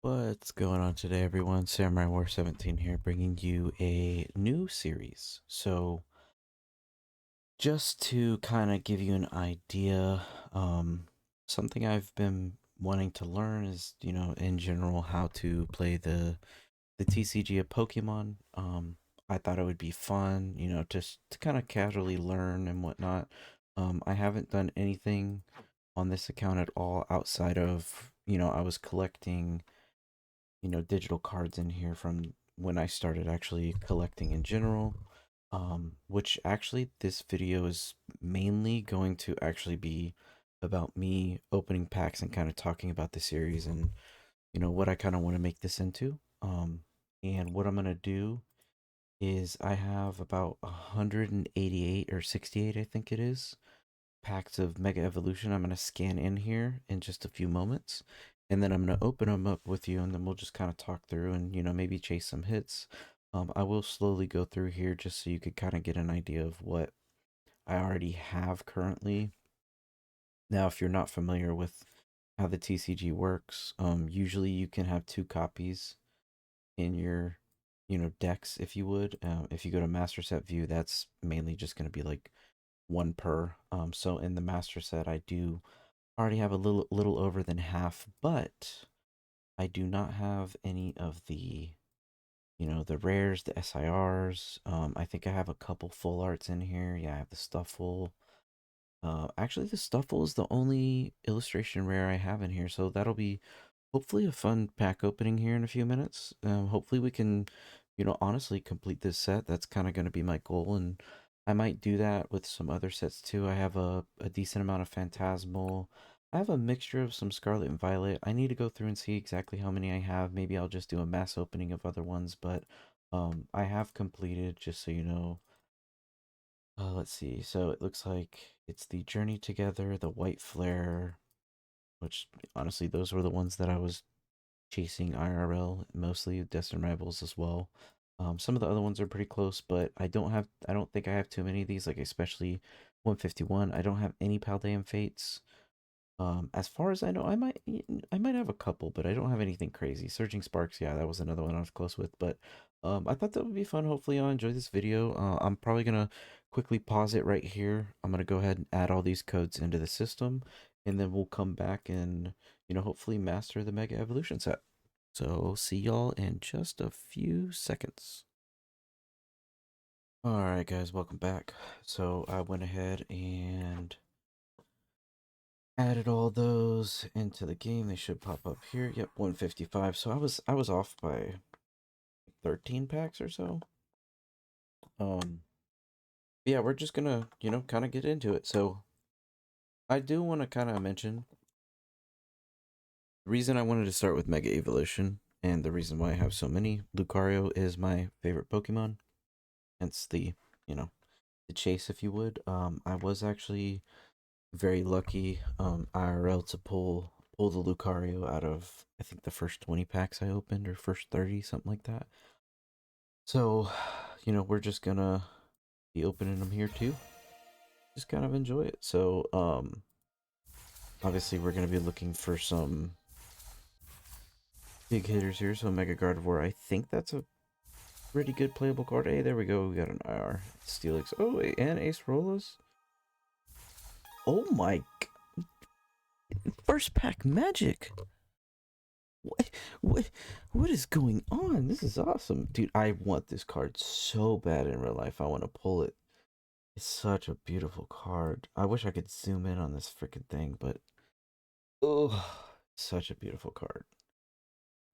What's going on today, everyone? Samurai War 17 here, bringing you a new series. So, just to kind of give you an idea, something I've been wanting to learn is, in general, how to play the TCG of Pokemon. I thought it would be fun, just to kind of casually learn and whatnot. I haven't done anything on this account at all outside of, I was collecting digital cards in here from when I started actually collecting in general. Which actually this video is mainly going to actually be about me opening packs and kind of talking about the series and what I kind of want to make this into. And what I'm gonna do is I have about 188 or 68, I think it is, packs of Mega Evolution. I'm going to scan in here in just a few moments. And then I'm going to open them up with you, and then we'll just kind of talk through and, maybe chase some hits. I will slowly go through here just so you could kind of get an idea of what I already have currently. Now, if you're not familiar with how the TCG works, usually you can have two copies in your, decks, if you would. If you go to Master Set View, that's mainly just going to be like one per. So in the Master Set, I do already have a little over than half, but I do not have any of the the rares, the SIRs. I think I have a couple full arts in here. Yeah, I have the Stuffle. Actually, the Stuffle is the only illustration rare I have in here, so that'll be hopefully a fun pack opening here in a few minutes. Hopefully we can, honestly complete this set. That's kind of going to be my goal, and I might do that with some other sets too. I have a decent amount of Phantasmal. I have a mixture of some Scarlet and Violet. I need to go through and see exactly how many I have. Maybe I'll just do a mass opening of other ones, but I have completed, just so you know. Let's see. So it looks like it's the Journey Together, the White Flare, which honestly, those were the ones that I was chasing IRL, mostly Destined Rivals as well. Some of the other ones are pretty close, but I don't think I have too many of these, like especially 151. I don't have any Paldean Fates. As far as I know, I might have a couple, but I don't have anything crazy. Surging Sparks, yeah, that was another one I was close with, but I thought that would be fun. Hopefully you'll enjoy this video. I'm probably gonna quickly pause it right here. I'm gonna go ahead and add all these codes into the system, and then we'll come back and hopefully master the Mega Evolution set. So see y'all in just a few seconds. Alright guys, welcome back. So I went ahead and added all those into the game. They should pop up here. Yep, 155. So I was off by 13 packs or so. Yeah, we're just gonna, kind of get into it. So I do want to kind of mention the reason I wanted to start with Mega Evolution and the reason why I have so many. Lucario is my favorite Pokemon. Hence the, the chase, if you would. I was actually very lucky IRL to pull the Lucario out of, I think, the first 20 packs I opened, or first 30, something like that. So, we're just gonna be opening them here too. Just kind of enjoy it. So, obviously we're gonna be looking for some big hitters here. So Mega Gardevoir, I think that's a pretty good playable card. Hey, there we go. We got an IR. Steelix. Oh, and Ace Rolas. Oh my. First pack magic. What, what, what is going on? This is awesome. Dude, I want this card so bad in real life. I want to pull it. It's such a beautiful card. I wish I could zoom in on this freaking thing, but oh, such a beautiful card.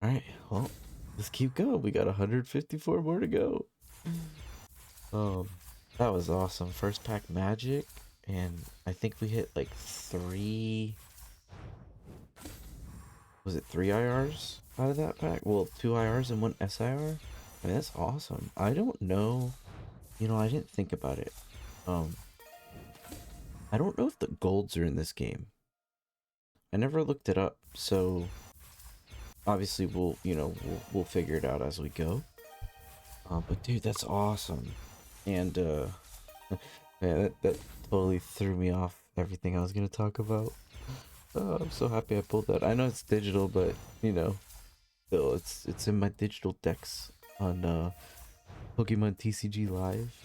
All right, well, let's keep going. We got 154 more to go. Um, that was awesome. First pack magic, and I think we hit like three. Was it three IRs out of that pack? Well, two IRs and one SIR. I mean, that's awesome. I don't know. I didn't think about it. Um, I don't know if the golds are in this game. I never looked it up, so obviously we'll figure it out as we go. But dude, that's awesome. And yeah, that totally threw me off everything I was gonna talk about. I'm so happy I pulled that. I know it's digital, but still, it's in my digital decks on Pokemon TCG Live.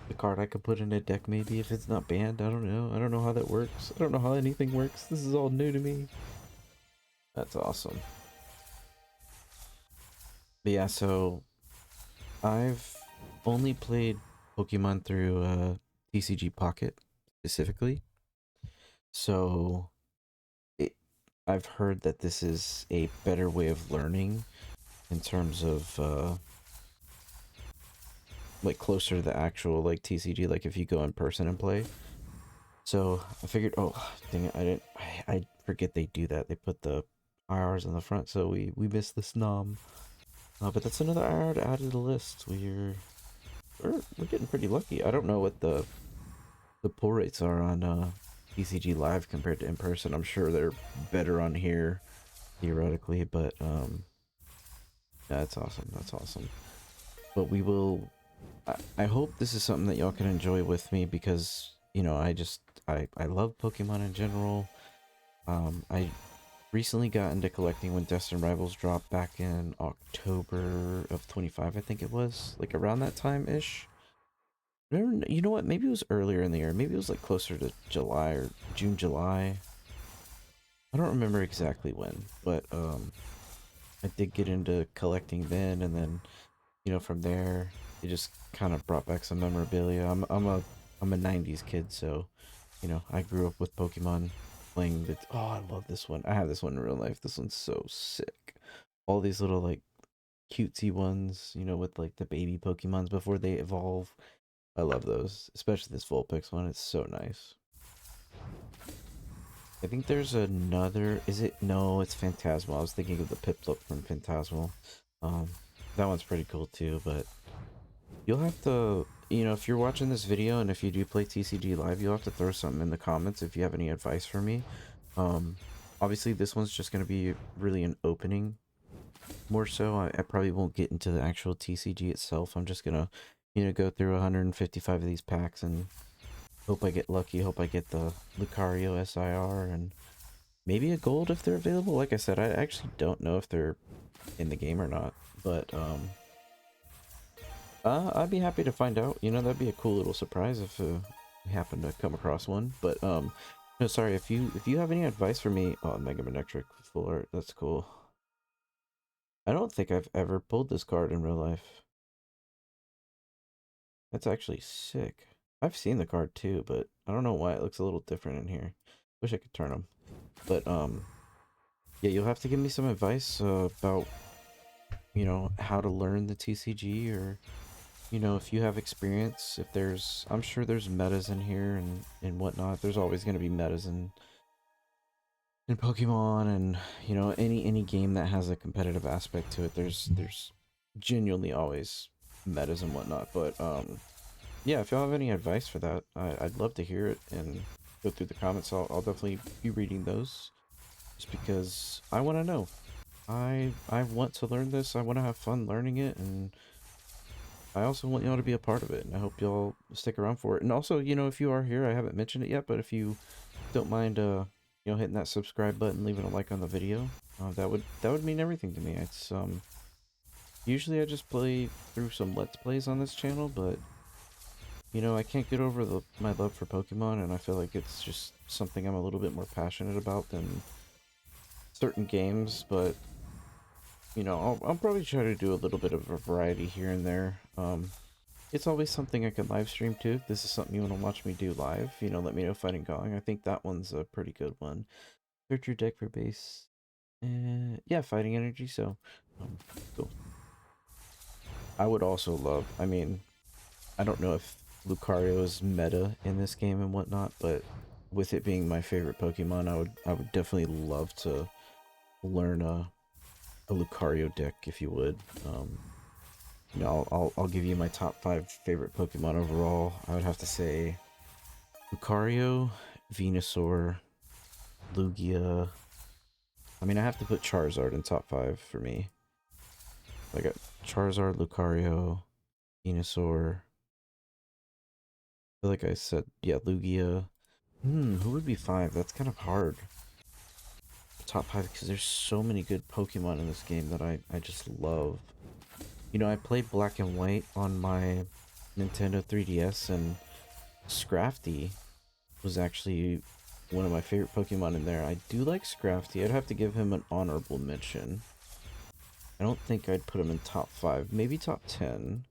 The card I could put in a deck maybe if it's not banned. I don't know. I don't know how that works. I don't know how anything works. This is all new to me. That's awesome. But yeah, so I've only played Pokemon through TCG Pocket specifically. So it, I've heard that this is a better way of learning in terms of like closer to the actual like TCG, like if you go in person and play. So I figured, oh dang it, I forget they do that. They put the IRs on the front, so we missed the snom. But that's another IR to add to the list. We're getting pretty lucky. I don't know what the pull rates are on TCG Live compared to in person. I'm sure they're better on here theoretically, but yeah, that's awesome. That's awesome. But we will. I hope this is something that y'all can enjoy with me because you know I love Pokemon in general. I recently got into collecting when Destined Rivals dropped back in October of 25, I think it was, like around that time ish. You know what? Maybe it was earlier in the year. Maybe it was like closer to July or June, July. I don't remember exactly when, but I did get into collecting then, and then from there it just kind of brought back some memorabilia. I'm a 90s kid, so I grew up with Pokemon playing the oh, I love this one. I have this one in real life. This one's so sick. All these little like cutesy ones, with like the baby Pokemons before they evolve. I love those, especially this Vulpix one. It's so nice. I think there's another. Is it? No, it's Phantasmal. I was thinking of the Piplup from Phantasmal. Um, that one's pretty cool too. But you'll have to, if you're watching this video and if you do play TCG Live, you'll have to throw something in the comments if you have any advice for me. Um, Obviously this one's just gonna be really an opening. More so, I probably won't get into the actual TCG itself. I'm just gonna, go through 155 of these packs and hope I get lucky. Hope I get the Lucario SIR and maybe a gold if they're available. Like I said, I actually don't know if they're in the game or not, but I'd be happy to find out. That'd be a cool little surprise if we happen to come across one. But no, sorry, if you have any advice for me, oh, Mega Manectric full art, that's cool. I don't think I've ever pulled this card in real life. That's actually sick. I've seen the card too, but I don't know why it looks a little different in here. Wish I could turn them. But yeah, you'll have to give me some advice about how to learn the TCG, or if you have experience. If there's, I'm sure there's metas in here and whatnot. There's always going to be metas in Pokemon, and any game that has a competitive aspect to it. There's genuinely always metas and whatnot. But yeah, if y'all have any advice for that, I'd love to hear it and go through the comments. I'll definitely be reading those, just because I want to know. I want to learn this. I want to have fun learning it, and I also want y'all to be a part of it. And I hope y'all stick around for it. And also, if you are here, I haven't mentioned it yet, but if you don't mind, hitting that subscribe button, leaving a like on the video, that would mean everything to me. It's usually I just play through some Let's Plays on this channel, but I can't get over my love for Pokemon, and I feel like it's just something I'm a little bit more passionate about than certain games. But I'll probably try to do a little bit of a variety here and there. It's always something I can live stream too. If this is something you want to watch me do live, let me know Fighting Gong. I think that one's a pretty good one. Search your deck for base. Yeah, Fighting Energy. So, cool. I would also love. I mean, I don't know if Lucario is meta in this game and whatnot, but with it being my favorite Pokemon, I would definitely love to learn a Lucario deck if you would. I'll give you my top 5 favorite Pokemon overall. I would have to say Lucario, Venusaur, Lugia. I mean, I have to put Charizard in top 5 for me. I got Charizard, Lucario, Venusaur. I feel like I said, yeah, Lugia. Who would be 5? That's kind of hard. top 5 because there's so many good Pokemon in this game that I just love. You know, I played Black and White on my Nintendo 3DS, and Scrafty was actually one of my favorite Pokemon in there. I do like Scrafty. I'd have to give him an honorable mention. I don't think I'd put him in top 5, maybe top 10.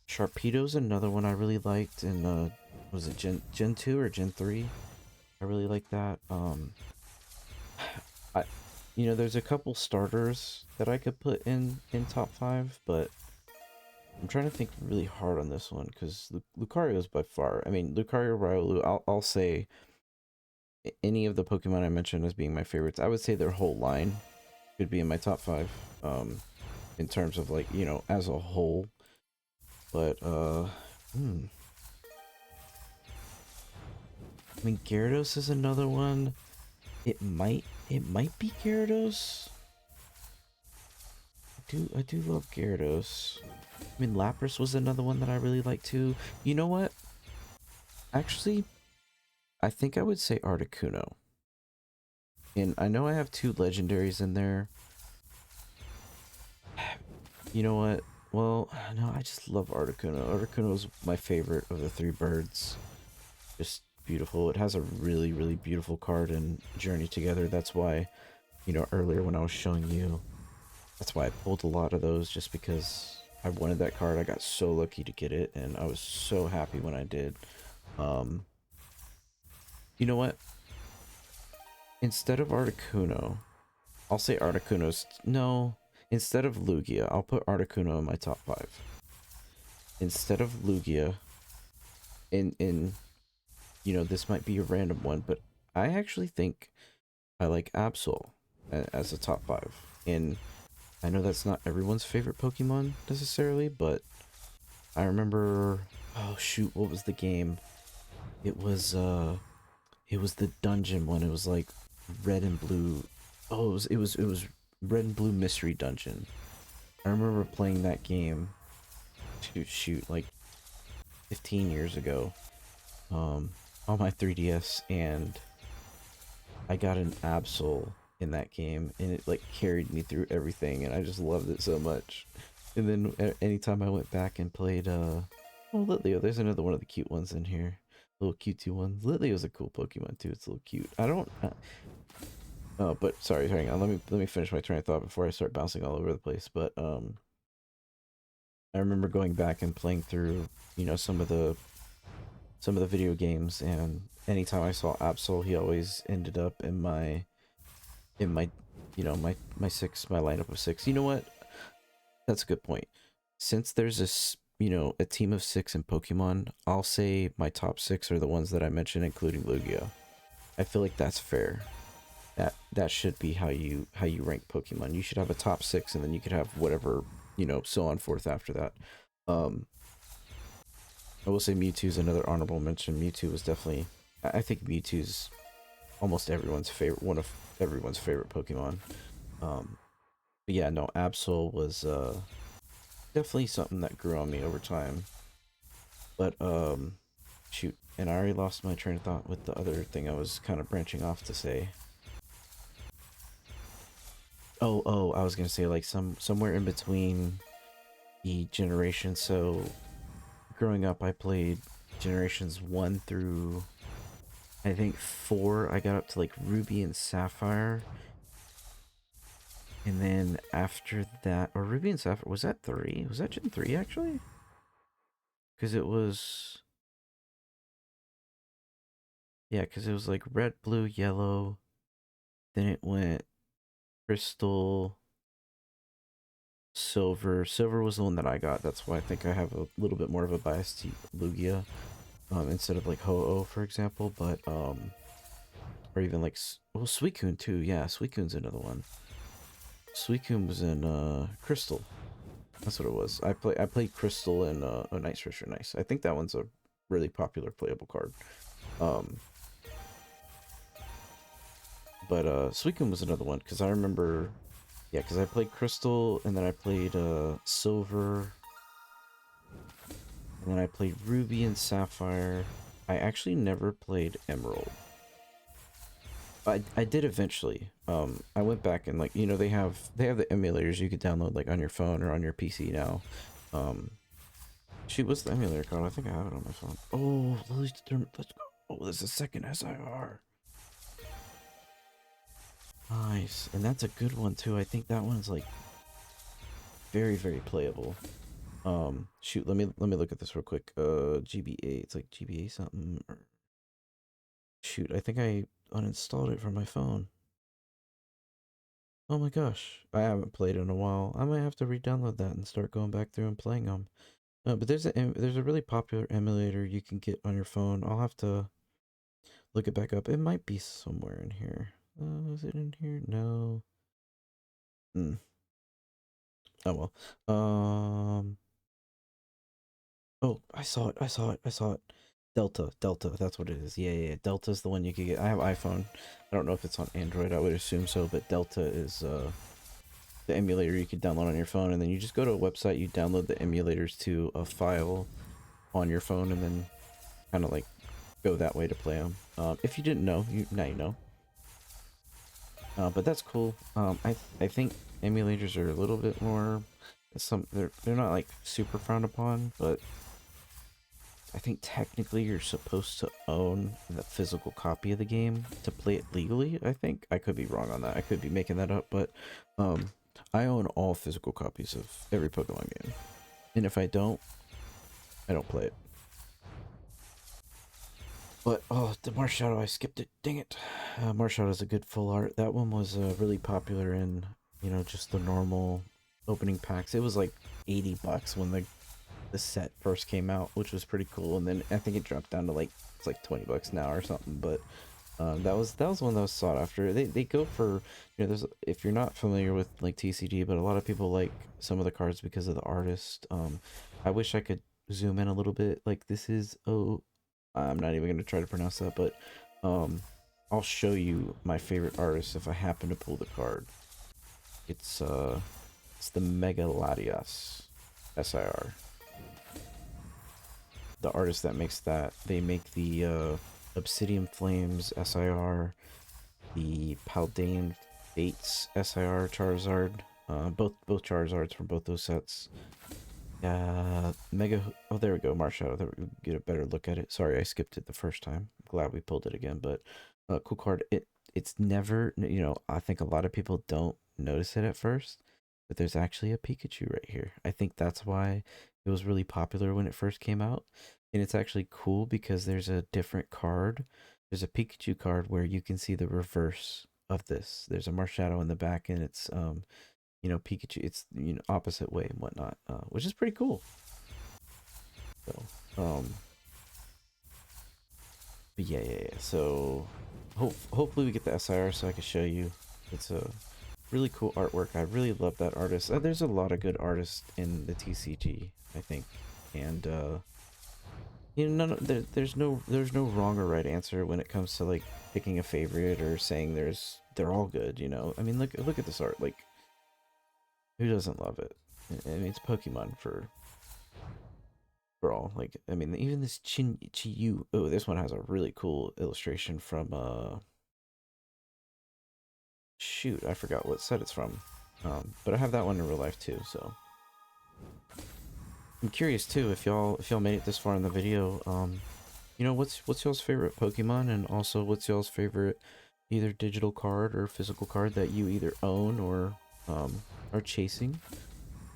Sharpedo's another one I really liked in, was it Gen 2 or Gen 3? I really like that. I, you know, there's a couple starters that I could put in top 5, but I'm trying to think really hard on this one because Lucario is by far. I mean, Lucario, Riolu. I'll say any of the Pokemon I mentioned as being my favorites. I would say their whole line could be in my top 5. In terms of, like, you know, as a whole. But I mean, Gyarados is another one. It might be Gyarados. I do love Gyarados. I mean, Lapras was another one that I really like too. You know what? Actually, I think I would say Articuno. And I know I have 2 legendaries in there. You know what? Well, no, I just love Articuno. Articuno is my favorite of the 3 birds. Just beautiful. It has a really, really beautiful card in Journey Together. That's why, you know, earlier when I was showing you, that's why I pulled a lot of those, just because I wanted that card. I got so lucky to get it, and I was so happy when I did. You know what? Instead of Articuno, I'll say Articuno's... No, instead of Lugia, I'll put Articuno in my top 5. Instead of Lugia, in you know, this might be a random one, but I actually think I like Absol as a top 5. And I know that's not everyone's favorite Pokemon necessarily, but I remember, oh shoot, what was the game? It was the dungeon one. It was like red and blue. Oh, it was red and blue mystery dungeon. I remember playing that game, shoot, like 15 years ago, on my 3DS, and I got an Absol in that game, and it like carried me through everything, and I just loved it so much. And then anytime I went back and played, oh, Litleo, there's another one of the cute ones in here. Little cutesy ones. Litleo's a cool Pokemon too. It's a little cute. I don't. Oh, but sorry, hang on. Let me finish my train of thought before I start bouncing all over the place. But I remember going back and playing through, you know, some of the video games, and anytime I saw Absol, he always ended up in my you know, my lineup of 6. You know what? That's a good point. Since there's this, you know, a team of 6 in Pokemon, I'll say my top 6 are the ones that I mentioned, including Lugia. I feel like that's fair. That should be how you rank Pokemon. You should have a top 6, and then you could have whatever, you know, so on forth after that. I will say Mewtwo's another honorable mention. Mewtwo was definitely, I think Mewtwo's almost everyone's favorite, one of everyone's favorite Pokemon. But yeah, no, Absol was definitely something that grew on me over time. But shoot, and I already lost my train of thought with the other thing I was kind of branching off to say. Oh, I was gonna say, like, somewhere in between the generations. So growing up, I played generations 1 through, I think, 4. I got up to like Ruby and Sapphire. And then after that, or Ruby and Sapphire, was that 3? Was that Gen 3 actually? Because it was, yeah, because it was like red, blue, yellow. Then it went crystal, silver. Silver was the one that I got. That's why I think I have a little bit more of a bias to Lugia, instead of like Ho-Oh, for example. But or even like, well, Suicune too. Yeah, Suicune's another one. Suicune was in crystal. That's what it was. I played crystal and oh, nice, Fisher, nice. I think that one's a really popular playable card. But Suicune was another one, because I remember, yeah, because I played crystal, and then I played silver, and then I played ruby and sapphire. I actually never played emerald. I did eventually. I went back and like they have the emulators you could download like on your phone or on your PC now. Um, Shoot, what's the emulator called? I think I have it on my phone. Oh, let's go. Oh, there's a second SIR. Nice, and that's a good one too. I think that one's like very playable. Shoot, let me look at this real quick. GBA, it's like GBA something. Shoot, I think I uninstalled it from my phone. Oh my gosh, I haven't played in a while. I might have to re-download that and start going back through and playing them. But there's a really popular emulator you can get on your phone. I'll have to look it back up. It might be somewhere in here. Is it in here? No. Hmm. Oh well. Oh, I saw it. I saw it. I saw it. Delta. That's what it is. Yeah. Delta's the one you can get. I have iPhone. I don't know if it's on Android. I would assume so. But Delta is the emulator you can download on your phone, and then you just go to a website. You download the emulators to a file on your phone, and then kind of like go that way to play them. If you didn't know, now you know. But that's cool. I think emulators are a little bit more they're not like super frowned upon, but I think technically you're supposed to own the physical copy of the game to play it legally. I think I could be wrong on that. I could be making that up, but I own all physical copies of every Pokemon game, and if I don't, I don't play it. But oh, the Marshadow, I skipped it. Dang it. Marshadow is a good full art. That one was really popular in, just the normal opening packs. It was like 80 bucks when the set first came out, which was pretty cool. And then I think it dropped down to like it's like 20 bucks now or something. But that was one that was sought after. They go for, there's if you're not familiar with like TCG, but a lot of people like some of the cards because of the artist. I wish I could zoom in a little bit. Like this is I'm not even gonna try to pronounce that, but um, I'll show you my favorite artist if I happen to pull the card. It's it's the Mega Latias SIR. The artist that makes that, they make the Obsidian Flames SIR, the Paldean Fates SIR Charizard, both Charizards from both those sets. Mega. Oh, there we go. Marshadow. There we get a better look at it. Sorry, I skipped it the first time. Glad we pulled it again. But cool card. It's never. I think a lot of people don't notice it at first, but there's actually a Pikachu right here. I think that's why it was really popular when it first came out, and it's actually cool because there's a different card. There's a Pikachu card where you can see the reverse of this. There's a Marshadow in the back, and it's Pikachu, it's opposite way and whatnot, which is pretty cool. So but yeah. So hopefully we get the SIR so I can show you. It's a really cool artwork. I really love that artist. There's a lot of good artists in the TCG, I think, and there's no wrong or right answer when it comes to like picking a favorite or saying they're all good. I mean, look at this art. Like, who doesn't love it? I mean, it's Pokemon for all. Like, I mean, even this Chiyu. Oh, this one has a really cool illustration from shoot, I forgot what set it's from. But I have that one in real life too, so I'm curious too if y'all made it this far in the video. What's y'all's favorite Pokemon, and also what's y'all's favorite either digital card or physical card that you either own or are chasing.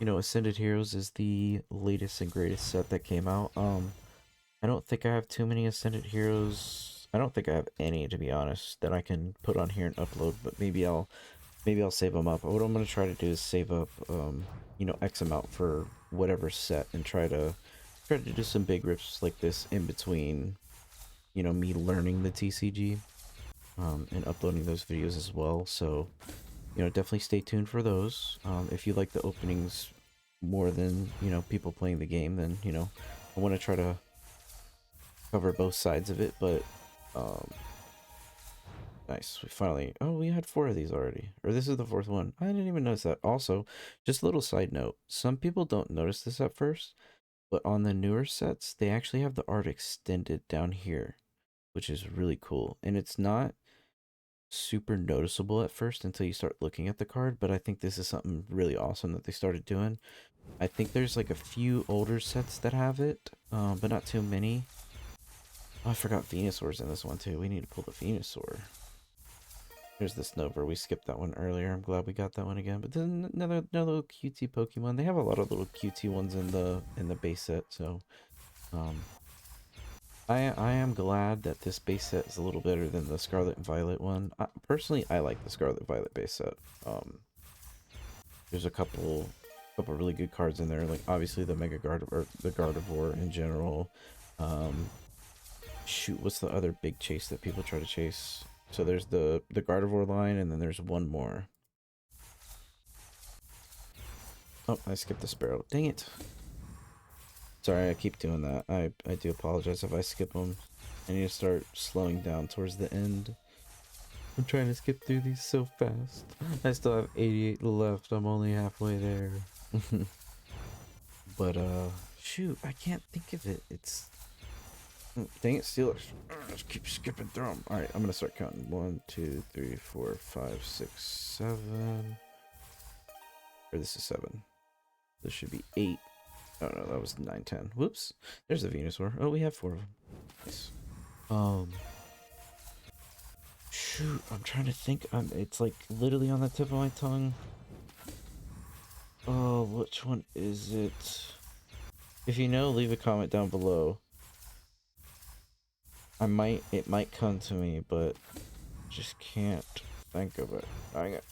Ascended Heroes is the latest and greatest set that came out. I don't think I have too many Ascended Heroes. I don't think I have any, to be honest, that I can put on here and upload, but maybe I'll save them up. What I'm gonna try to do is save up X amount for whatever set and try to do some big rips like this in between, me learning the TCG and uploading those videos as well. So, definitely stay tuned for those. If you like the openings more than, people playing the game, then, I want to try to cover both sides of it, but nice. We had 4 of these already, or this is the 4th one. I didn't even notice that. Also, just a little side note, some people don't notice this at first, but on the newer sets they actually have the art extended down here, which is really cool. And it's not super noticeable at first until you start looking at the card, but I think this is something really awesome that they started doing. I think there's like a few older sets that have it, but not too many. Oh, I forgot Venusaur's in this one too. We need to pull the Venusaur. There's the Snover. We skipped that one earlier. I'm glad we got that one again. But then another little QT Pokemon. They have a lot of little QT ones in the base set, so I am glad that this base set is a little better than the Scarlet and Violet one. Personally, I like the Scarlet Violet base set. There's a couple really good cards in there, like obviously the Mega Gardevoir, the Gardevoir in general. Shoot, what's the other big chase that people try to chase? So there's the Gardevoir line, and then there's one more. Oh, I skipped the Sparrow. Dang it. Sorry, I keep doing that. I do apologize if I skip them. I need to start slowing down towards the end. I'm trying to skip through these so fast. I still have 88 left. I'm only halfway there. But, shoot, I can't think of it. It's... Dang it, Steelers. Just keep skipping through them. Alright, I'm gonna start counting. 1, 2, 3, 4, 5, 6, 7. Or this is 7. This should be 8. Oh no, that was 9, 10. Whoops. There's a Venusaur. Oh, we have 4 of them. Nice. Shoot, I'm trying to think. It's like literally on the tip of my tongue. Oh, which one is it? If you know, leave a comment down below. It might come to me, but just can't think of it. Dang it.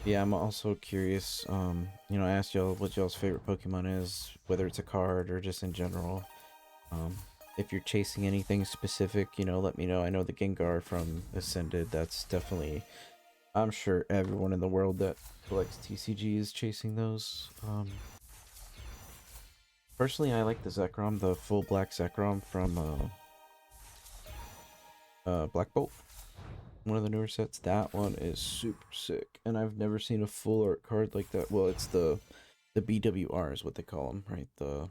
Yeah, I'm also curious. You know, I asked y'all what y'all's favorite Pokemon is, whether it's a card or just in general. If you're chasing anything specific, you know, let me know. I know the Gengar from Ascended, that's definitely... I'm sure everyone in the world that collects TCG is chasing those. Personally, I like the Zekrom, the full black Zekrom from Black Bolt. One of the newer sets. That one is super sick. And I've never seen a full art card like that. Well, it's the BWR is what they call them, right? The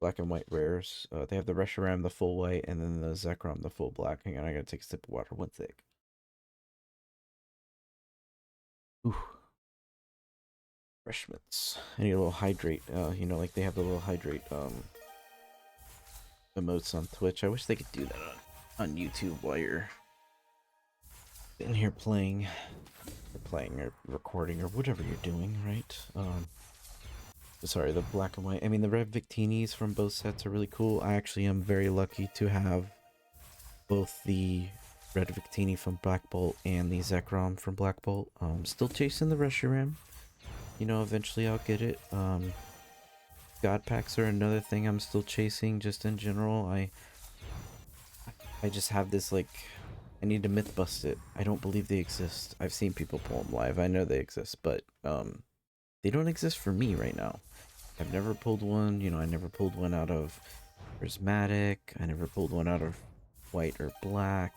black and white rares. They have the Reshiram, the full white, and then the Zekrom, the full black. Hang on, I gotta take a sip of water. One sec. Ooh. Refreshments. I need a little hydrate. You know, like they have the little hydrate emotes on Twitch. I wish they could do that on YouTube while you're in here playing or recording or whatever you're doing, right? Sorry, the black and white. I mean, the red Victinis from both sets are really cool. I actually am very lucky to have both the red Victini from Black Bolt and the Zekrom from Black Bolt. Still chasing the Reshiram. You know, eventually I'll get it. God packs are another thing I'm still chasing, just in general. I just have this, like, I need to myth bust it. I don't believe they exist. I've seen people pull them live. I know they exist, but they don't exist for me right now. I've never pulled one. You know, I never pulled one out of Prismatic. I never pulled one out of white or black,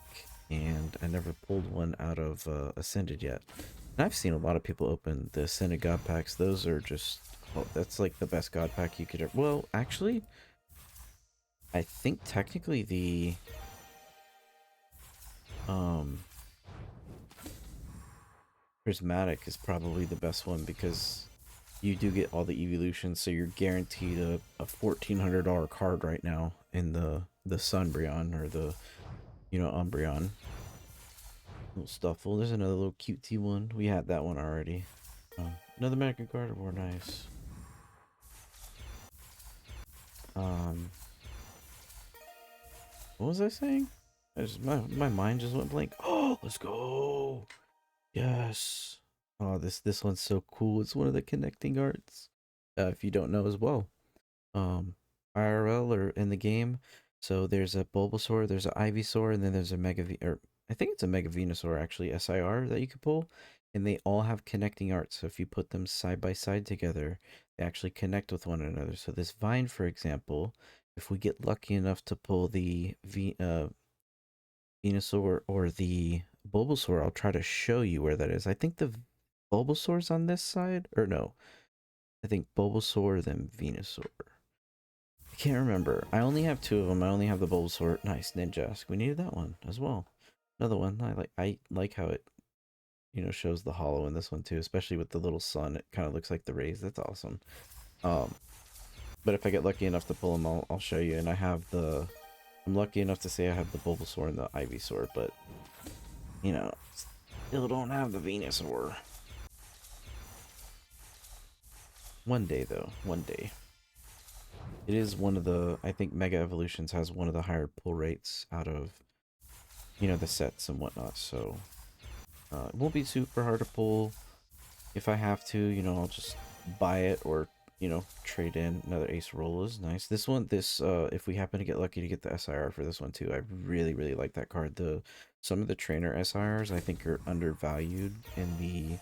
and I never pulled one out of Ascended yet. And I've seen a lot of people open the Ascended God packs. Those are just, oh, that's like the best God pack you could ever. Well, actually, I think technically the Prismatic is probably the best one because you do get all the evolutions, so you're guaranteed a $1,400 card right now in the Sunbreon or the, you know, Umbreon. Little Stuffle. There's another little cutesy one. We had that one already. Another Mega Gardevoir, nice. What was I saying? My mind just went blank. Oh, let's go! Yes. Oh, this one's so cool. It's one of the connecting arts. If you don't know as well. IRL or in the game. So there's a Bulbasaur, there's an Ivysaur, and then there's a or I think it's a Mega Venusaur actually, SIR that you could pull, and they all have connecting art. So if you put them side by side together, they actually connect with one another. So this Vine, for example, if we get lucky enough to pull the Venusaur or the Bulbasaur, I'll try to show you where that is. I think the Bulbasaur's on this side, or no, I think Bulbasaur then Venusaur. I can't remember. I only have 2 of them. I only have the Bulbasaur. Nice, Ninjask. We needed that one as well. Another one. I like how it, you know, shows the hollow in this one too, especially with the little sun. It kind of looks like the rays. That's awesome. Um, but if I get lucky enough to pull them, I'll show you. And I have the, I'm lucky enough to say I have the Bulbasaur and the Ivysaur, but you know, still don't have the Venusaur. One day though, one day. It is one of the, I think Mega Evolutions has one of the higher pull rates out of, you know, the sets and whatnot. So it won't be super hard to pull. If I have to, you know, I'll just buy it or, you know, trade in another Ace Roll is nice. This one, if we happen to get lucky to get the SIR for this one too, I really, really like that card. Some of the trainer SIRs I think are undervalued in the,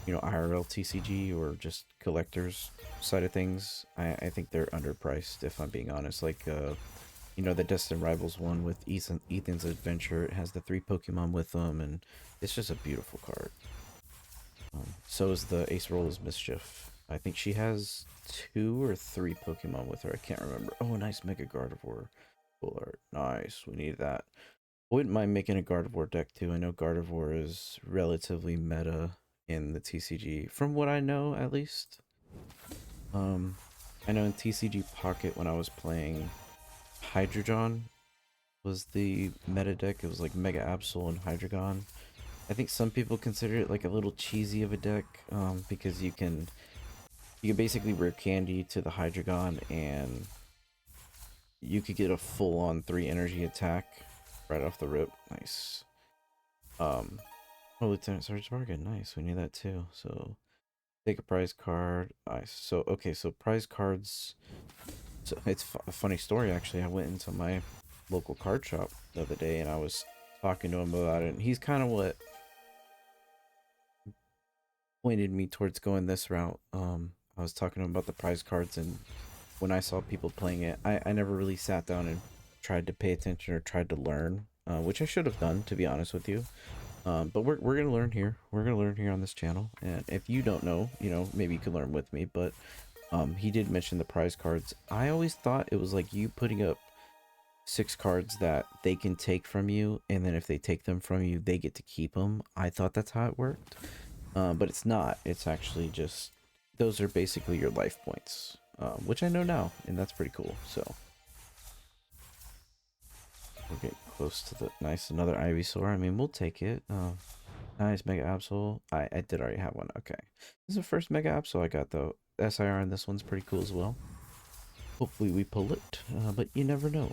you know, IRL TCG or just collectors side of things. I think they're underpriced if I'm being honest. Like, you know, the Destined Rivals one with Ethan's Adventure, it has the 3 Pokemon with them, and it's just a beautiful card. So is the Ace Roll's Mischief. I think she has 2 or 3 Pokemon with her. I can't remember. Oh, nice Mega Gardevoir. Full art. Nice. We need that. I wouldn't mind making a Gardevoir deck too. I know Gardevoir is relatively meta in the TCG, from what I know at least. I know in TCG Pocket when I was playing, Hydreigon was the meta deck. It was like Mega Absol and Hydreigon. I think some people consider it like a little cheesy of a deck, because you can basically rare candy to the Hydreigon and you could get a full-on 3 energy attack right off the rip. Nice. Oh, Lieutenant Sergeant Bargain. Nice. We need that too. So take a prize card. Nice. So okay. So prize cards. So it's a funny story actually. I went into my local card shop the other day and I was talking to him about it. And he's kind of what pointed me towards going this route. I was talking to him about the prize cards, and when I saw people playing it, I never really sat down and tried to pay attention or tried to learn, which I should have done, to be honest with you. But we're gonna learn here. We're gonna learn here on this channel, and if you don't know, you know, maybe you can learn with me. But he did mention the prize cards. I always thought it was like you putting up 6 cards that they can take from you, and then if they take them from you, they get to keep them. I thought that's how it worked. But it's not. It's actually just, those are basically your life points, which I know now, and that's pretty cool. So we're getting close to the nice, another Ivysaur. I mean, we'll take it. Nice Mega Absol. I did already have one. Okay, this is the first Mega Absol I got though. SIR on this one's pretty cool as well. Hopefully we pull it, but you never know.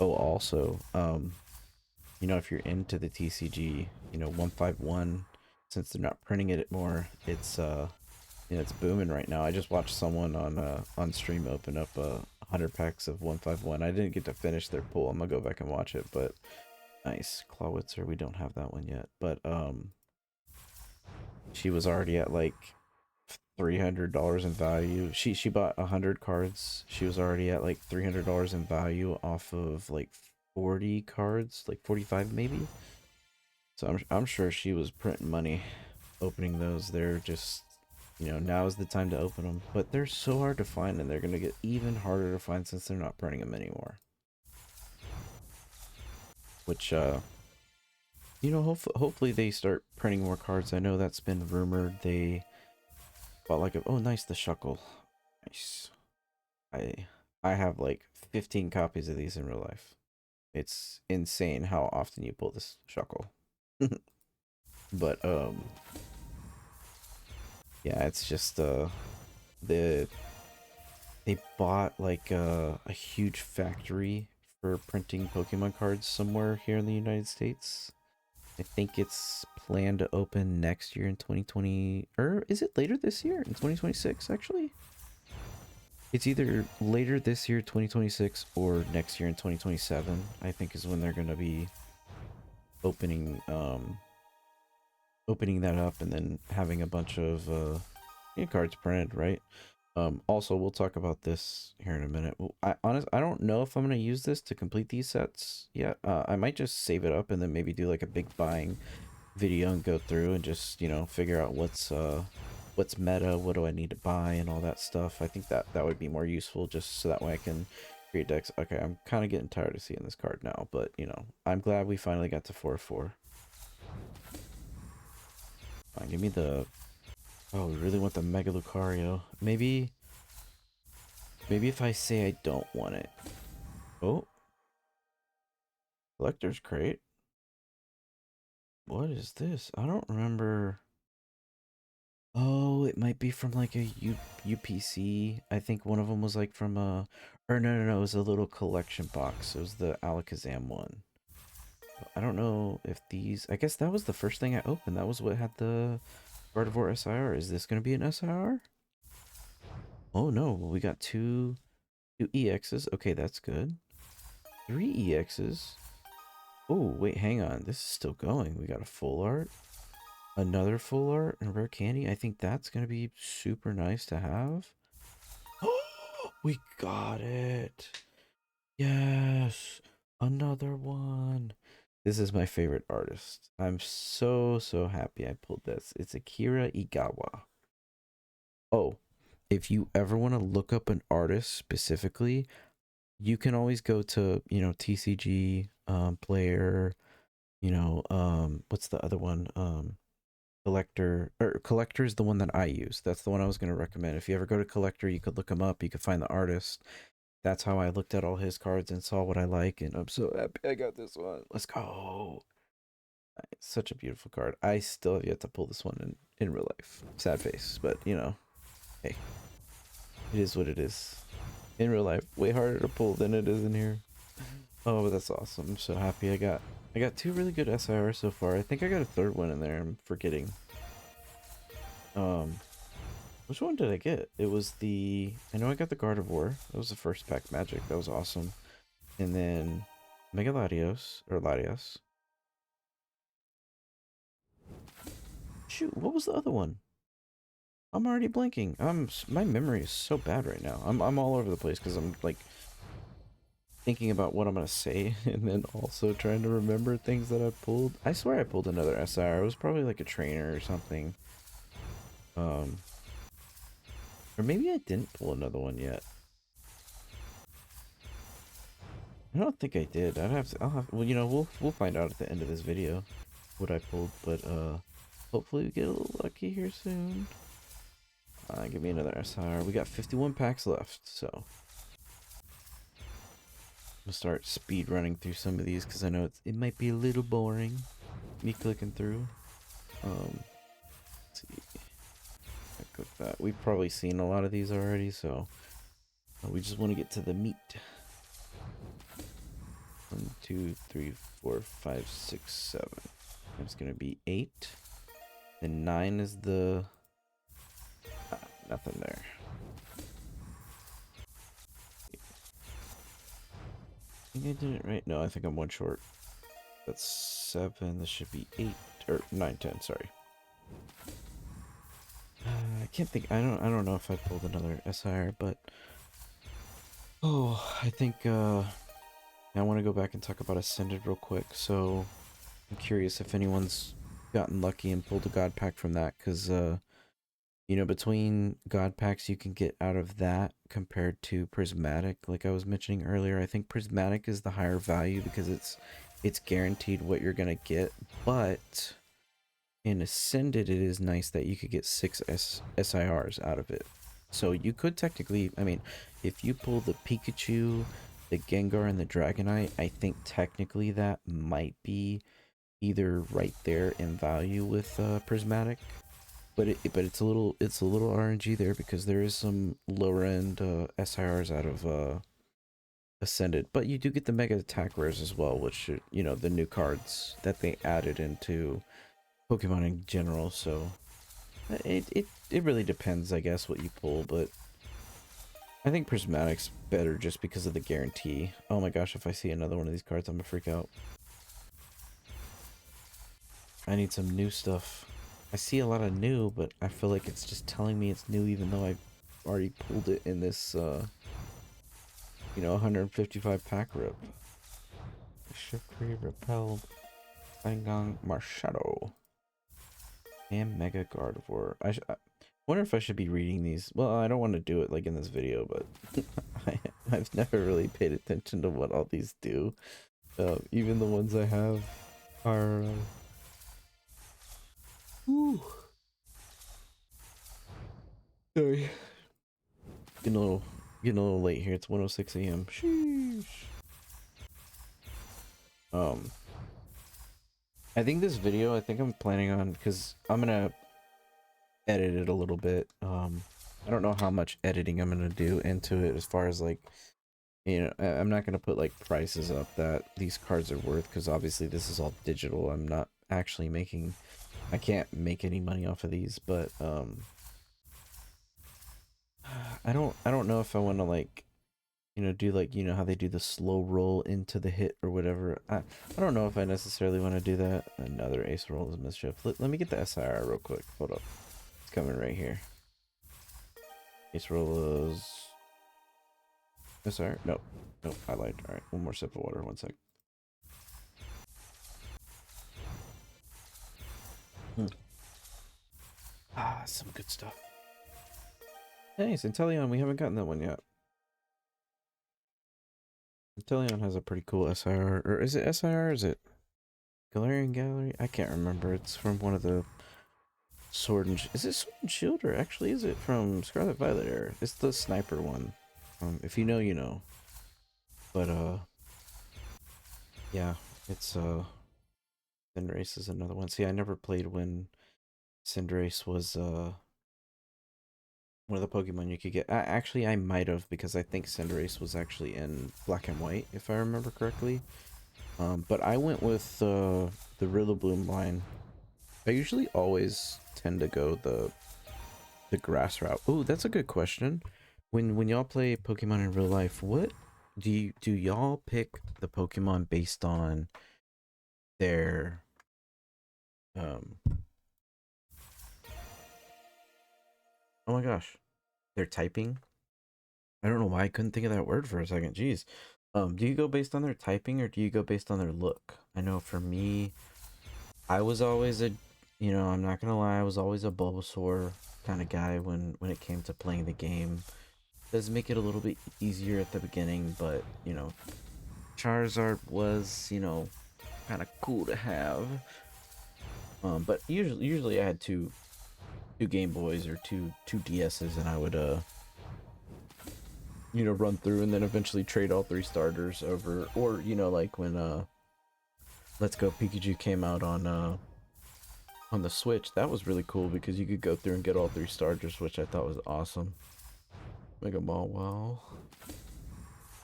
Oh, also, you know, if you're into the TCG, you know, 151, since they're not printing it more, it's you know, it's booming right now. I just watched someone on stream open up 100 packs of 151. I didn't get to finish their pull. I'm gonna go back and watch it, but nice. Clawitzer, we don't have that one yet, but she was already at like $300 in value. She bought 100 cards. She was already at like $300 in value off of like 40 cards, like 45 maybe. So I'm sure she was printing money opening those. They're just, you know, now is the time to open them. But they're so hard to find, and they're going to get even harder to find since they're not printing them anymore. Which, you know, hopefully they start printing more cards. I know that's been rumored. They bought like a, oh, nice, the Shuckle. Nice. I have like 15 copies of these in real life. It's insane how often you pull this Shuckle. But, yeah, it's just, they bought like a huge factory for printing Pokemon cards somewhere here in the United States. I think it's planned to open next year in 2020, or is it later this year in 2026 actually? It's either later this year 2026 or next year in 2027, I think is when they're going to be opening opening that up and then having a bunch of cards printed, right? Also, we'll talk about this here in a minute. I don't know if I'm gonna use this to complete these sets yet. I might just save it up and then maybe do like a big buying video and go through and just, you know, figure out what's meta, what do I need to buy, and all that stuff. I think that would be more useful, just so that way I can Great decks. Okay, I'm kind of getting tired of seeing this card now, but you know, I'm glad we finally got to 4/4. Fine, give me the. Oh, we really want the Mega Lucario. Maybe if I say I don't want it. Oh, collector's crate. What is this? I don't remember. Oh, it might be from like a UPC. I think one of them was like from a, or no, it was a little collection box. It was the Alakazam one. I don't know if these, I guess that was the first thing I opened. That was what had the Gardevoir SIR. Is this going to be an SIR? Oh no, we got two EXs. Okay, that's good. 3 EXs. Oh, wait, hang on. This is still going. We got a full art. Another full art and rare candy. I think that's going to be super nice to have. Oh, we got it. Yes. Another one. This is my favorite artist. I'm so happy I pulled this. It's Akira Igawa. Oh, if you ever want to look up an artist specifically, you can always go to, you know, TCG, player, you know, what's the other one? Collector is the one that I use. That's the one I was going to recommend. If you ever go to Collector, you could look him up. You could find the artist. That's how I looked at all his cards and saw what I like, and I'm so happy I got this one. Let's go. It's such a beautiful card. I still have yet to pull this one in real life. Sad face, but you know, hey, it is what it is. In real life, way harder to pull than it is in here. Oh, but that's awesome. I'm so happy I got two really good SIRs so far. I think I got a third one in there. I'm forgetting. Which one did I get? It was the, I know I got the Gardevoir. That was the first pack magic. That was awesome. And then Mega Latios, or Latios. Shoot, what was the other one? I'm already blanking. My memory is so bad right now. I'm all over the place because I'm like thinking about what I'm gonna say and then also trying to remember things that I pulled. I swear I pulled another SR. It was probably like a trainer or something. Or maybe I didn't pull another one yet. I don't think I did. I'll have, well, you know, we'll find out at the end of this video what I pulled, but hopefully we get a little lucky here soon. Give me another SR. We got 51 packs left, so I'm gonna start speed running through some of these because I know it might be a little boring me clicking through. Let's see. I click that. We've probably seen a lot of these already, so we just want to get to the meat. 1, 2, 3, 4, 5, 6, 7. It's gonna be 8. And 9 is the nothing there. I think I did it right. No, I think I'm one short. That's 7. This should be 8 or 9, 10. Sorry. I can't think. I don't know if I pulled another SIR, but oh, I think I want to go back and talk about Ascended real quick. So I'm curious if anyone's gotten lucky and pulled a God Pack from that, because you know, between God Packs you can get out of that compared to Prismatic, like I was mentioning earlier, I think Prismatic is the higher value because it's guaranteed what you're gonna get, but in Ascended it is nice that you could get 6 SIRs out of it. So you could technically, I mean, if you pull the Pikachu, the Gengar, and the Dragonite, I think technically that might be either right there in value with Prismatic, but it's a little RNG there because there is some lower end SIRs out of Ascended, but you do get the Mega Attack rares as well, which are, you know, the new cards that they added into Pokemon in general. So it really depends, I guess, what you pull, but I think Prismatic's better just because of the guarantee. Oh my gosh, if I see another one of these cards, I'm gonna freak out. I need some new stuff. I see a lot of new, but I feel like it's just telling me it's new even though I've already pulled it in this, you know, 155 pack rip. Shiftry, Repel, Fangong, Marshadow, and Mega Gardevoir. I wonder if I should be reading these. Well, I don't want to do it like in this video, but I've never really paid attention to what all these do. Even the ones I have are. Ooh. Sorry. Getting a little late here. It's 1:06 a.m. Sheesh. I think this video, I think I'm planning on, because I'm gonna edit it a little bit. I don't know how much editing I'm gonna do into it as far as like, I'm not gonna put like prices up that these cards are worth, because obviously this is all digital. I'm not actually making, I can't make any money off of these, but I don't know if I want to like, do like, how they do the slow roll into the hit or whatever. I don't know if I necessarily want to do that. Another ace roll is mischief. Let me get the SIR real quick. Hold up. It's coming right here. Ace roll is SIR. Nope. Nope. I lied. All right. One more sip of water. One sec. Ah, some good stuff. Hey, Centellion. We haven't gotten that one yet. Centellion has a pretty cool SIR. Or is it SIR? Is it Galarian Gallery? I can't remember. It's from one of the Sword and is it Sword and Shield, or actually is it from Scarlet Violet era? It's the sniper one. If you know, you know. But yeah, it's Cinderace is another one. See, I never played when Cinderace was one of the Pokemon you could get. Actually, I might have, because I think Cinderace was actually in Black and White, if I remember correctly. But I went with the Rillaboom line. I usually always tend to go the grass route. Oh, that's a good question. When y'all play Pokemon in real life, what do y'all pick the Pokemon based on their um oh my gosh, their typing? I don't know why I couldn't think of that word for a second. Jeez. Do you go based on their typing, or do you go based on their look? I know for me, I was always a, I'm not gonna lie, I was always a Bulbasaur kind of guy when it came to playing the game. Does make it a little bit easier at the beginning, but Charizard was, kind of cool to have. But usually I had two Game Boys or two DSs, and I would run through and then eventually trade all three starters over, or like when Let's Go Pikachu came out on the Switch. That was really cool because you could go through and get all three starters, which I thought was awesome. Mega Ball, wow.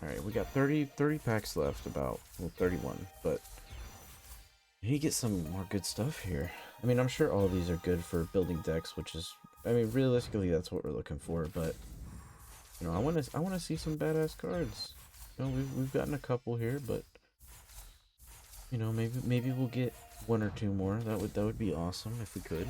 Alright, we got 30 packs left, about, well, 31, but you need to get some more good stuff here. I mean, I'm sure all of these are good for building decks, which is, I mean, realistically, that's what we're looking for, but, I want to see some badass cards. We've gotten a couple here, but, maybe we'll get one or two more. That would be awesome if we could.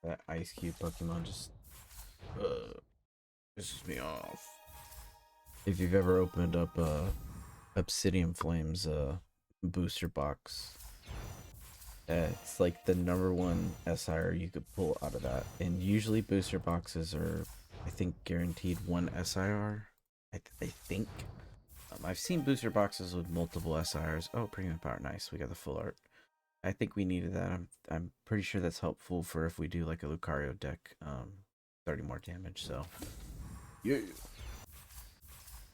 That Ice Cube Pokemon just pisses me off. If you've ever opened up Obsidian Flames booster box, it's like the #1 SIR you could pull out of that. And usually booster boxes are, I think, guaranteed one SIR. I think. I've seen booster boxes with multiple SIRs. Oh, premium power, nice. We got the full art. I think we needed that. I'm pretty sure that's helpful for if we do like a Lucario deck, 30 more damage. So yeah,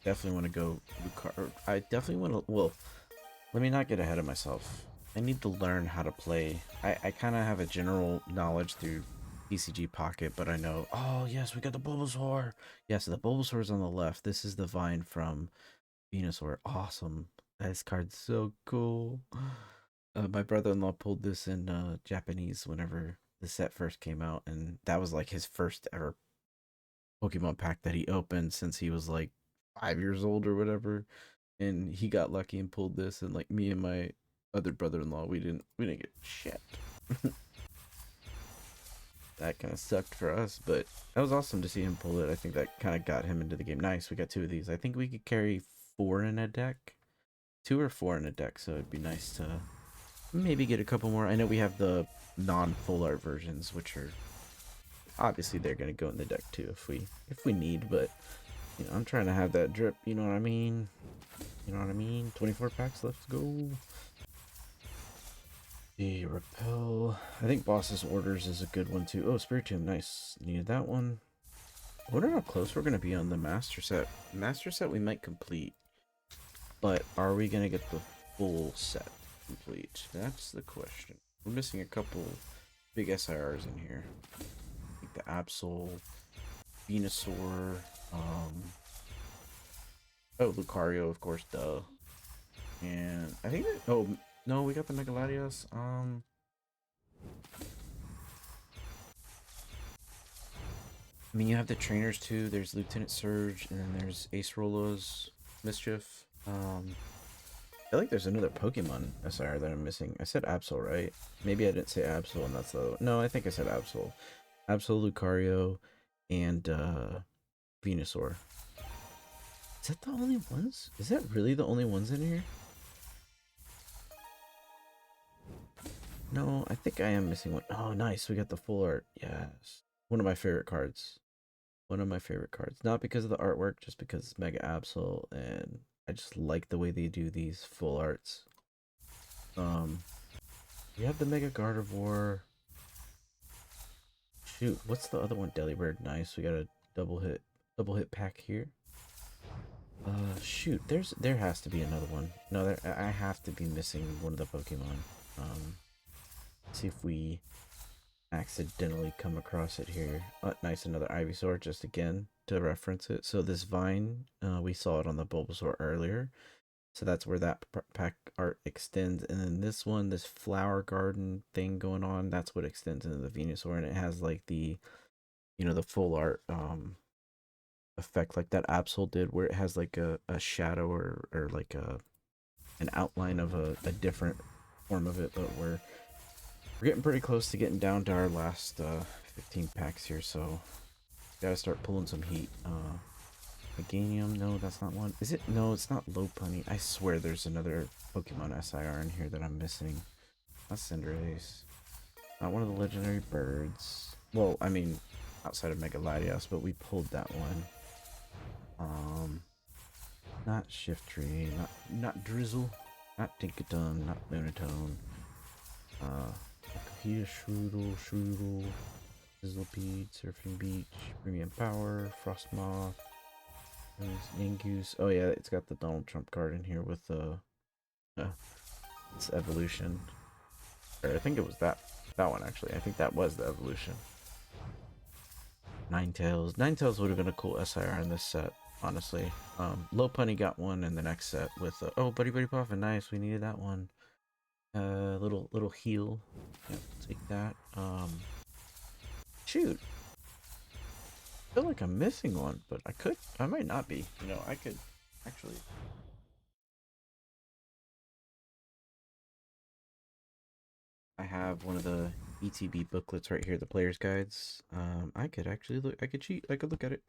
definitely want to go Lucario. I definitely want to. Well, let me not get ahead of myself. I need to learn how to play. I kind of have a general knowledge through TCG Pocket, but I know. Oh yes, we got the Bulbasaur. Yeah, so the Bulbasaur is on the left. This is the Vine from Venusaur. Awesome. This card's so cool. My brother-in-law pulled this in Japanese whenever the set first came out, and that was like his first ever Pokemon pack that he opened since he was like 5 years old or whatever. And he got lucky and pulled this, and like me and my other brother-in-law, we didn't get shit. That kind of sucked for us, but that was awesome to see him pull it. I think that kind of got him into the game. Nice, we got two of these. I think we could carry 4 in a deck, 2 or 4 in a deck, so it'd be nice to maybe get a couple more. I know we have the non-full art versions, which are Obviously they're gonna go in the deck too if we need, but you know, I'm trying to have that drip, you know what I mean? You know what I mean? 24 packs, let's go. The repel. I think Boss's Orders is a good one too. Oh, Spiritomb, nice. Needed that one. I wonder how close we're gonna be on the Master Set. Master Set we might complete, but are we gonna get the full set complete? That's the question. We're missing a couple big SIRs in here. Like the Absol, Venusaur, oh, Lucario, of course, duh. And I think that, oh, no, we got the Megaladios. I mean, you have the trainers too. There's Lieutenant Surge, and then there's Ace Rolo's Mischief. I feel like there's another Pokemon SR that I'm missing. I said Absol, right? Maybe I didn't say Absol, and that's the... No, I think I said Absol. Absol, Lucario, and Venusaur. Is that the only ones? Is that really the only ones in here? No, I think I am missing one. Oh, nice. We got the full art. Yes. One of my favorite cards. One of my favorite cards. Not because of the artwork, just because it's Mega Absol, and I just like the way they do these full arts. We have the Mega Gardevoir. Shoot, what's the other one? Delibird. Nice. We got a double hit pack here. Shoot, there has to be another one. No, I have to be missing one of the Pokemon. Let's see if we accidentally come across it here. Nice, another Ivysaur, just again to reference it. So this vine, we saw it on the Bulbasaur earlier, so that's where that pack art extends. And then this one, this flower garden thing going on, that's what extends into the Venusaur, and it has like the, you know, the full art effect like that Absol did, where it has like a shadow or like an outline of a different form of it. But we're getting pretty close to getting down to our last 15 packs here, so gotta start pulling some heat. Meganium, no, that's not one. Is it? No, it's not Lopunny. I swear there's another Pokemon SIR in here that I'm missing. That's Cinderace. Not one of the legendary birds. Well, I mean, outside of Megaladios, but we pulled that one. Not Shiftry, not Drizzle, not Tinkaton, not Lunatone. Here, Shroodle, Sizzlepede, Surfing Beach, Premium Power, Frostmoth, Ningoose. Oh yeah, it's got the Donald Trump card in here with its evolution. Or I think it was that one actually. I think that was the evolution. Ninetales. Ninetales would have been a cool SIR in this set, honestly. Lopunny got one in the next set with oh, Buddy Puffin, nice. We needed that one. Little heal. Yep, take that. Shoot. I feel like I'm missing one, but I might not be. You know, I could actually. I have one of the ETB booklets right here, the player's guides. I could actually look. I could cheat. I could look at it.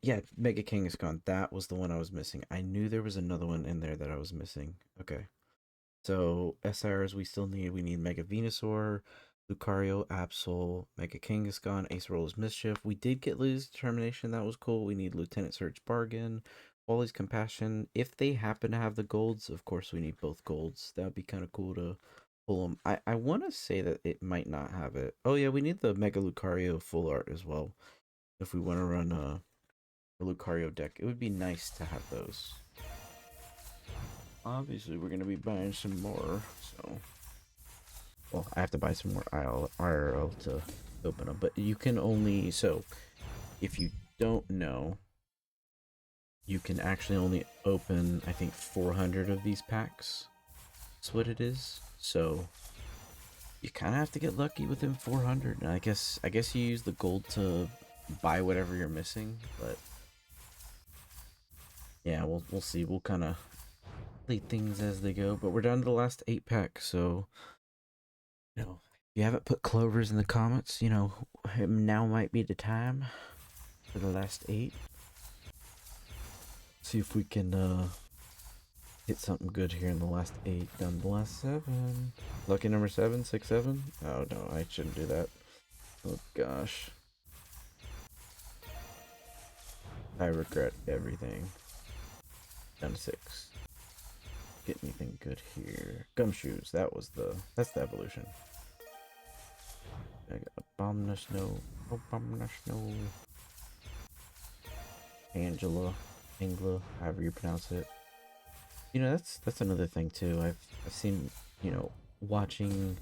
Yeah, Mega Kangaskhan. That was the one I was missing. I knew there was another one in there that I was missing. Okay. So SRs we still need. We need Mega Venusaur, Lucario, Absol, Mega Kangaskhan, Ace Roller's Mischief. We did get Lily's Determination. That was cool. We need Lieutenant Surge Bargain, Wally's Compassion. If they happen to have the golds, of course we need both golds. That would be kind of cool to pull them. I want to say that it might not have it. Oh yeah, we need the Mega Lucario full art as well. If we want to run a Lucario deck, it would be nice to have those. Obviously, we're going to be buying some more, so... Well, I have to buy some more IRL to open them, but you can only... So, if you don't know, you can actually only open, I think, 400 of these packs. That's what it is. So, you kind of have to get lucky within 400. And I guess you use the gold to buy whatever you're missing, but... Yeah, we'll see. We'll kind of play things as they go, but we're down to the last 8 packs, so... You know, if you haven't put clovers in the comments, you know, now might be the time for the last 8. See if we can hit something good here in the last 8. Down to the last 7. Lucky number 7, 6, 7. Oh no, I shouldn't do that. Oh gosh. I regret everything. Down to 6. Get anything good here? Gumshoes. That's the evolution. I got Abomination, Abomination, Angela, however you pronounce it. You know, that's another thing too. I've seen, you know, watching,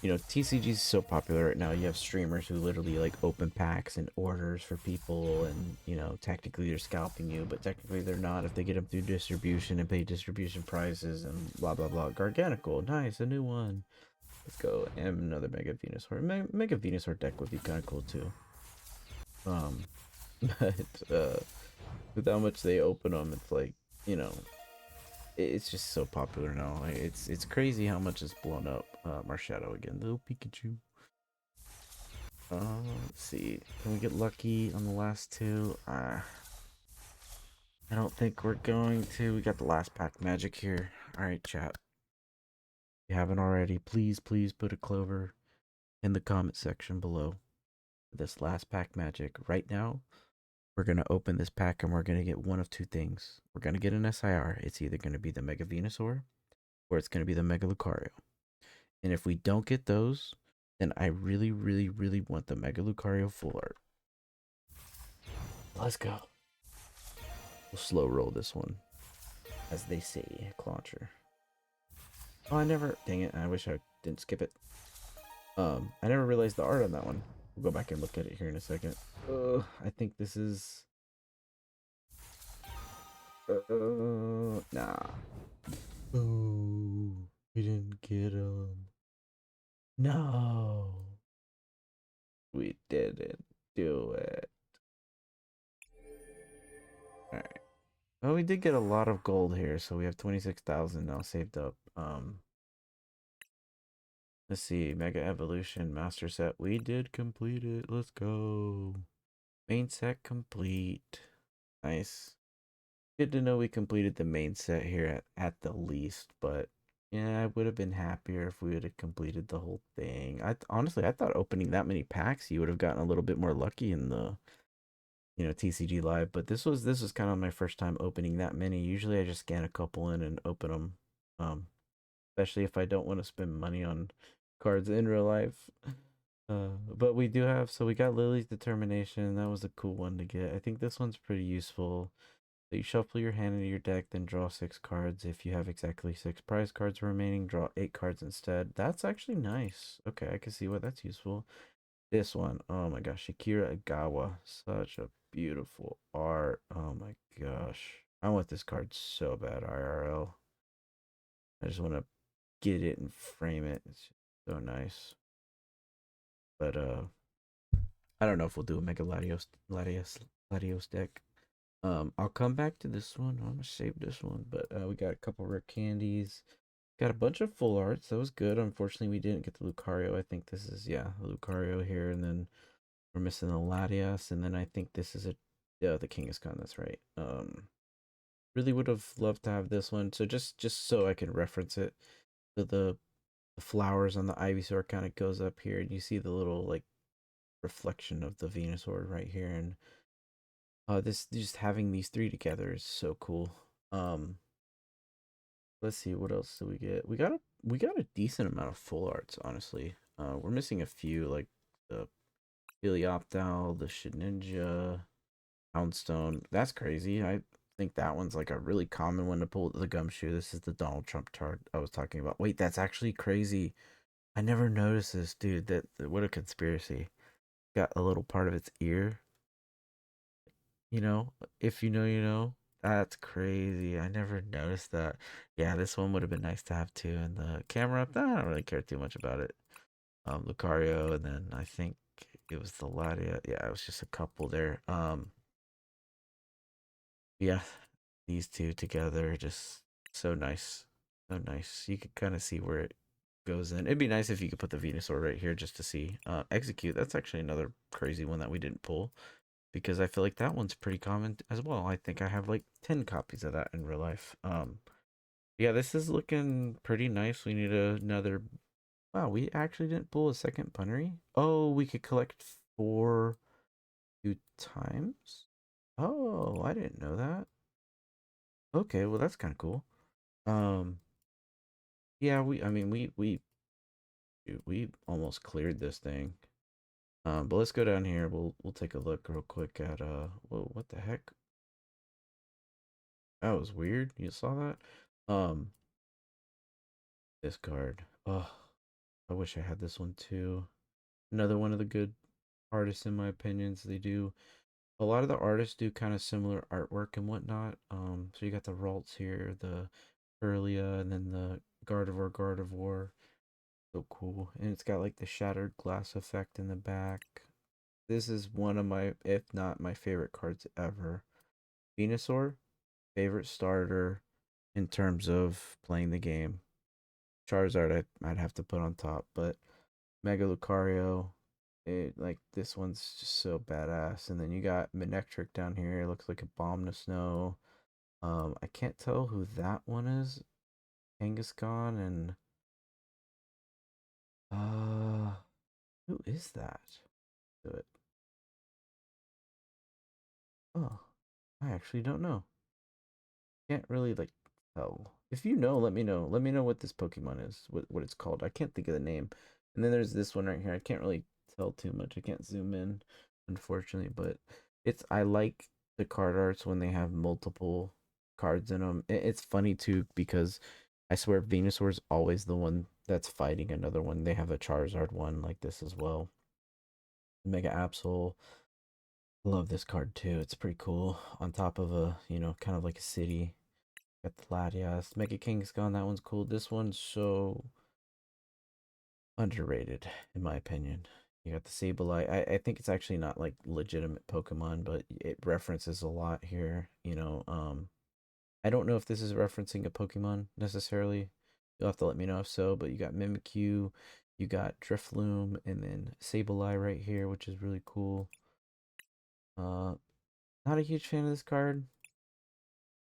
you know, TCG is so popular right now. You have streamers who literally like open packs and orders for people, and you know, technically they're scalping you, but technically they're not if they get them through distribution and pay distribution prices and blah blah blah. Garganical, nice, a new one. Let's go. And another Mega Venusaur. Mega Venusaur deck would be kind of cool too. Um, but with how much they open them, it's like, you know, it's just so popular now. It's crazy how much it's blown up. Marshadow again, little Pikachu. Let's see. Can we get lucky on the last two? I don't think we're going to. We got the last pack magic here. All right, chat. If you haven't already, please put a clover in the comment section below. This last pack magic right now. We're going to open this pack and we're going to get one of two things. We're going to get an SIR. It's either going to be the Mega Venusaur or it's going to be the Mega Lucario. And if we don't get those, then I really want the Mega Lucario full art. Let's go. We'll slow roll this one, as they say, Clauncher. Oh, I never. Dang it! I wish I didn't skip it. I never realized the art on that one. We'll go back and look at it here in a second. I think this is. Nah. Oh, we didn't get him. No, we didn't do it. All right. Well, we did get a lot of gold here, so we have 26,000 now saved up. Let's see, Mega Evolution Master Set. We did complete it. Let's go. Main set complete. Nice. Good to know we completed the main set here at the least, but yeah, I would have been happier if we would have completed the whole thing. Honestly, I thought opening that many packs, you would have gotten a little bit more lucky in the, you know, TCGLive, but this was kind of my first time opening that many. Usually I just scan a couple in and open them. Especially if I don't want to spend money on cards in real life. But we do have, so we got Lily's Determination. That was a cool one to get. I think this one's pretty useful. So you shuffle your hand into your deck, then draw 6 cards. If you have exactly 6 prize cards remaining, draw 8 cards instead. That's actually nice. Okay, I can see what that's useful. This one, oh my gosh, Shakira Agawa. Such a beautiful art. Oh my gosh. I want this card so bad, IRL. I just want to get it and frame it. It's so nice. But I don't know if we'll do a Mega Latios deck. I'll come back to this one. I'm gonna save this one. But we got a couple rare candies. Got a bunch of full arts. That was good. Unfortunately, we didn't get the Lucario. I think this is, yeah, the Lucario here, and then we're missing the Latias, and then I think this is the Kangaskhan. That's right. Really would have loved to have this one. So just so I can reference it. So the flowers on the Ivysaur kind of goes up here, and you see the little like reflection of the Venusaur right here, and this just having these three together is so cool. Let's see, what else do we get? We got a decent amount of full arts, honestly. We're missing a few, like the Helioptile, the Shedinja, Houndstone. That's crazy. I think that one's like a really common one to pull. The Gumshoe. This is the Donald Trump chart I was talking about. Wait, that's actually crazy. I never noticed this, dude. What a conspiracy. Got a little part of its ear. You know, if you know, you know. That's crazy. I never noticed that. Yeah, this one would have been nice to have too. And the camera up, I don't really care too much about it. Lucario, and then I think it was the Latia. Yeah, it was just a couple there. Yeah, these two together, just so nice. So nice. You could kind of see where it goes in. It'd be nice if you could put the Venusaur right here just to see. Execute, that's actually another crazy one that we didn't pull, because I feel like that one's pretty common as well. I think I have like 10 copies of that in real life. Yeah, this is looking pretty nice. We need another. Wow, we actually didn't pull a second punnery. Oh, we could collect 4 2 times. Oh, I didn't know that. Okay, well that's kind of cool. Um, yeah, I mean, we almost cleared this thing. But let's go down here. We'll take a look real quick at whoa, what the heck? That was weird. You saw that? This card. Oh, I wish I had this one too. Another one of the good artists in my opinions. They do a lot of the artists do kind of similar artwork and whatnot. So you got the Ralts here, the Perlia, and then the Gardevoir. So cool. And it's got like the shattered glass effect in the back. This is one of my, if not my favorite cards ever. Venusaur, favorite starter in terms of playing the game. Charizard, I'd have to put on top, but Mega Lucario, like this one's just so badass. And then you got Manectric down here. It looks like a bomb to snow. I can't tell who that one is. Kangaskhan and uh, who is that? Do it. Oh, I actually don't know. Can't really like tell. If you know, let me know. Let me know what this Pokemon is. What it's called. I can't think of the name. And then there's this one right here. I can't really tell too much. I can't zoom in, unfortunately. But I like the card arts when they have multiple cards in them. It's funny too because I swear Venusaur's always the one that's fighting another one. They have a Charizard one like this as well. Mega Absol. Love this card too. It's pretty cool. On top of a, kind of like a city. Got the Latias. Mega King's gone. That one's cool. This one's so underrated, in my opinion. You got the Sableye. I think it's actually not like legitimate Pokemon, but it references a lot here. I don't know if this is referencing a Pokemon necessarily. You'll have to let me know if so, but you got Mimikyu, you got Drifloon, and then Sableye right here, which is really cool. Uh, Not a huge fan of this card.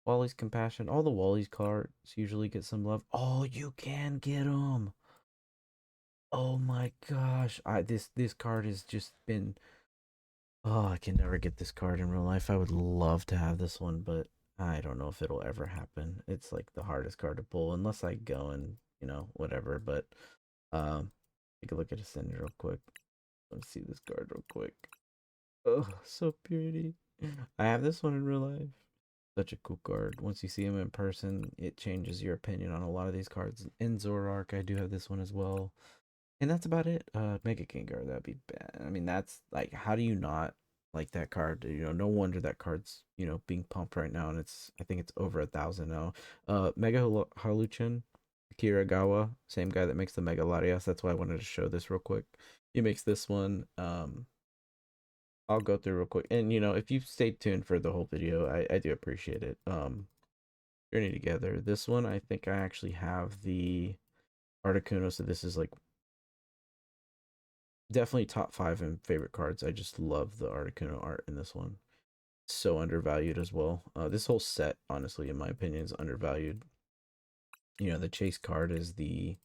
Wally's Compassion. All the Wally's cards usually get some love. Oh, you can get them. Oh my gosh. This card has just been, oh, I can never get this card in real life. I would love to have this one, but I don't know if it'll ever happen. It's like the hardest card to pull unless I go and, whatever, but um take a look at Ascended real quick. Let's see this card real quick. Oh, so pretty. I have this one in real life. Such a cool card. Once you see him in person, it changes your opinion on a lot of these cards. In Zoroark, I do have this one as well. And that's about it. Mega Gengar, that'd be bad. I mean, that's like, how do you not like that card? No wonder that card's, being pumped right now, and I think it's over 1,000 now. Mega Haluchin, Kiragawa, same guy that makes the Mega Latias. That's why I wanted to show this real quick. He makes this one. I'll go through real quick. And if you stay tuned for the whole video, I do appreciate it. Journey Together. This one, I think I actually have the Articuno, so this is like definitely top 5 in favorite cards. I just love the Articuno art in this one. So undervalued as well. This whole set, honestly, in my opinion, is undervalued. The chase card is the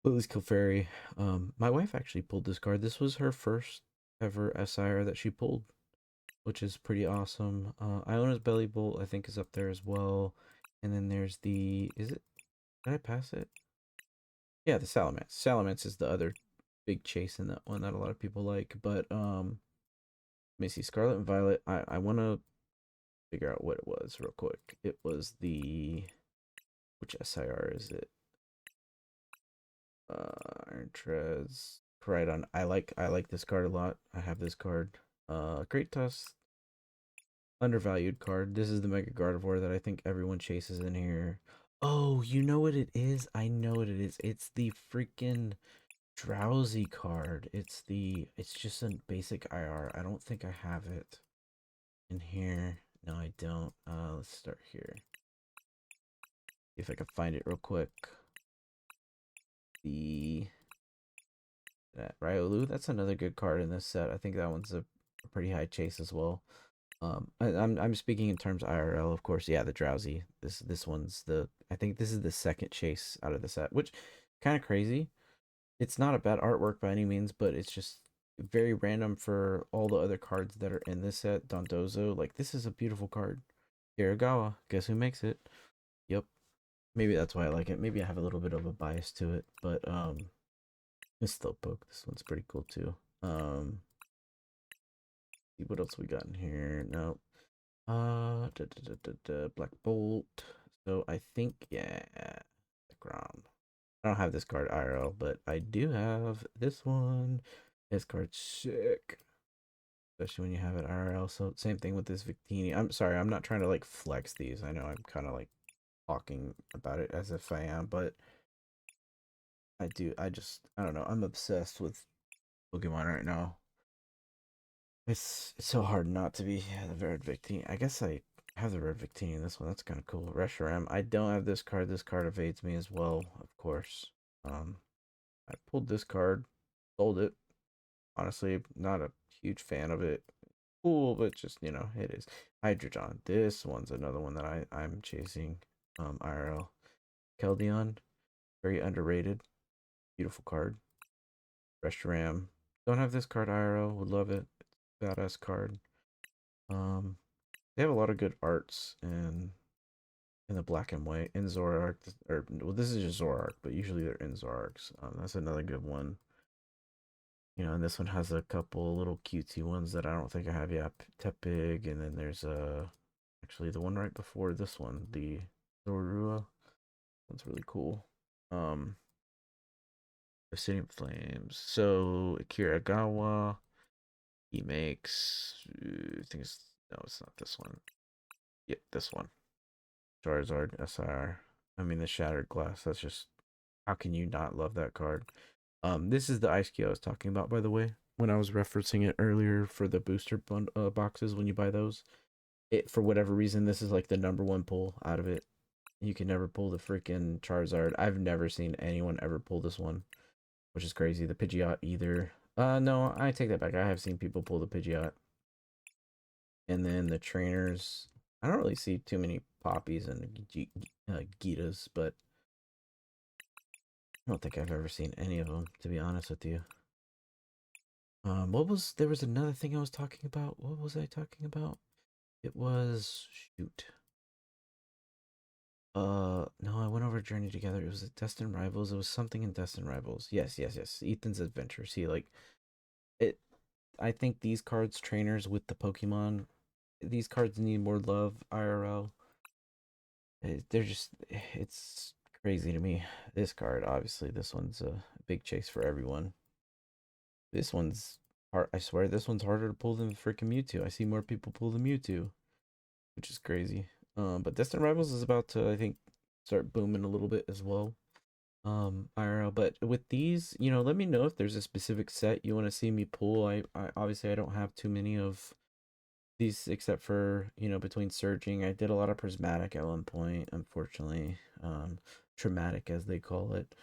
Lily's Clefairy. My wife actually pulled this card. This was her first ever SIR that she pulled, which is pretty awesome. Iona's Belly Bolt, I think, is up there as well. And then there's the, is it, did I pass it? Yeah, the Salamence. Salamence is the other big chase in that one that a lot of people like. But let me see, Scarlet and Violet. I want to figure out what it was real quick. It was the, which SIR is it? Iron Trez. Koraidon. I like this card a lot. I have this card. Great Tusk. Undervalued card. This is the Mega Gardevoir that I think everyone chases in here. Oh, you know what it is? I know what it is. It's the freaking Drowsy card. It's just a basic IR. I don't think I have it in here. No, I don't. Let's start here. See if I can find it real quick. That Riolu, that's another good card in this set. I think that one's a pretty high chase as well. I'm speaking in terms of IRL, of course. Yeah, the Drowsy. This one's I think this is the second chase out of the set, which kind of crazy. It's not a bad artwork by any means, but it's just very random for all the other cards that are in this set. Dondozo, like this is a beautiful card. Iragawa, guess who makes it? Yep. Maybe that's why I like it. Maybe I have a little bit of a bias to it, but it's Slowpoke. This one's pretty cool too. See what else we got in here. No. Black Bolt. So I think, yeah, Grom. I don't have this card IRL, but I do have this one. This card's sick, especially when you have it IRL. So same thing with this Victini. I'm sorry, I'm not trying to like flex these. I know I'm kind of like talking about it as if I am, but I don't know. I'm obsessed with Pokemon right now. It's so hard not to be. Yeah, the red Victini. I guess I have the red Victini in this one. That's kind of cool. Reshiram. I don't have this card. This card evades me as well, of course. Um, I pulled this card, sold it. Honestly, not a huge fan of it. Cool, but just it is. Hydrogen. This one's another one that I'm chasing. IRL. Keldon, very underrated. Beautiful card. Reshiram. Don't have this card IRL. Would love it. Badass card. Um, they have a lot of good arts and in the black and white in Zoroark, or well, this is just Zoroark, but usually they're in Zoroarks. That's another good one. And this one has a couple little cutesy ones that I don't think I have yet. Tepig, and then there's actually the one right before this one, the Zorua. That's really cool. Um, Obsidian Flames. So Kiragawa, he makes. I think it's no, it's not this one. Yep, this one. Charizard SIR. I mean the Shattered Glass. That's just how can you not love that card? This is the ice key I was talking about, by the way, when I was referencing it earlier for the booster boxes. When you buy those, it for whatever reason, this is like the number one pull out of it. You can never pull the freaking Charizard. I've never seen anyone ever pull this one, which is crazy. The Pidgeot either. No, I take that back. I have seen people pull the Pidgeot, and then the trainers. I don't really see too many Poppies and Gitas, but I don't think I've ever seen any of them, to be honest with you. There was another thing I was talking about. What was I talking about? It was, shoot. No, I went over Journey Together. It was a Destined Rivals. It was something in Destined Rivals. Yes, yes, yes. Ethan's Adventure. See, like, it, I think these cards, trainers with the Pokemon, these cards need more love, IRL. They're just, it's crazy to me. This card, obviously, this one's a big chase for everyone. This one's hard. I swear this one's harder to pull than the freaking Mewtwo. I see more people pull the Mewtwo, which is crazy. But Destined Rivals is about to, I think, start booming a little bit as well. IRL. But with these, let me know if there's a specific set you want to see me pull. I obviously I don't have too many of these except for between Surging. I did a lot of Prismatic at one point, unfortunately. Traumatic as they call it.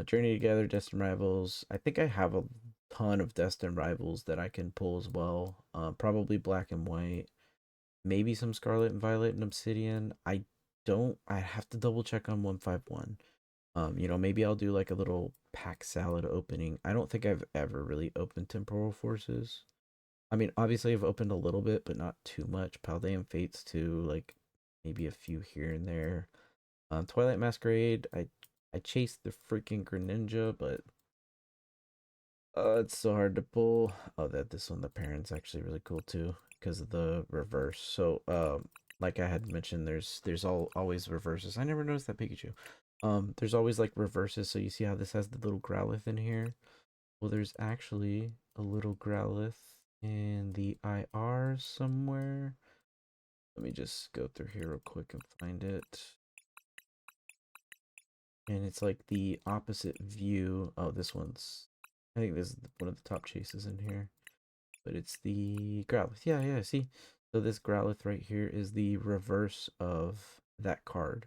Journey Together, Destined Rivals. I think I have a ton of Destined Rivals that I can pull as well. Probably Black and White, maybe some Scarlet and Violet and Obsidian. I have to double check on 151. Maybe I'll do like a little pack salad opening. I don't think I've ever really opened Temporal Forces. I mean, obviously I've opened a little bit, but not too much. Paldean Fates too, like maybe a few here and there. Twilight Masquerade, I chased the freaking Greninja, but it's so hard to pull. Oh, this one, the parent's actually really cool too because of the reverse. So, like I had mentioned, there's always reverses. I never noticed that Pikachu. There's always like reverses. So you see how this has the little Growlithe in here? Well, there's actually a little Growlithe in the IR somewhere. Let me just go through here real quick and find it. And it's like the opposite view. Oh, this one's, I think this is one of the top chases in here. But it's the Growlithe. Yeah, yeah, see? So this Growlithe right here is the reverse of that card.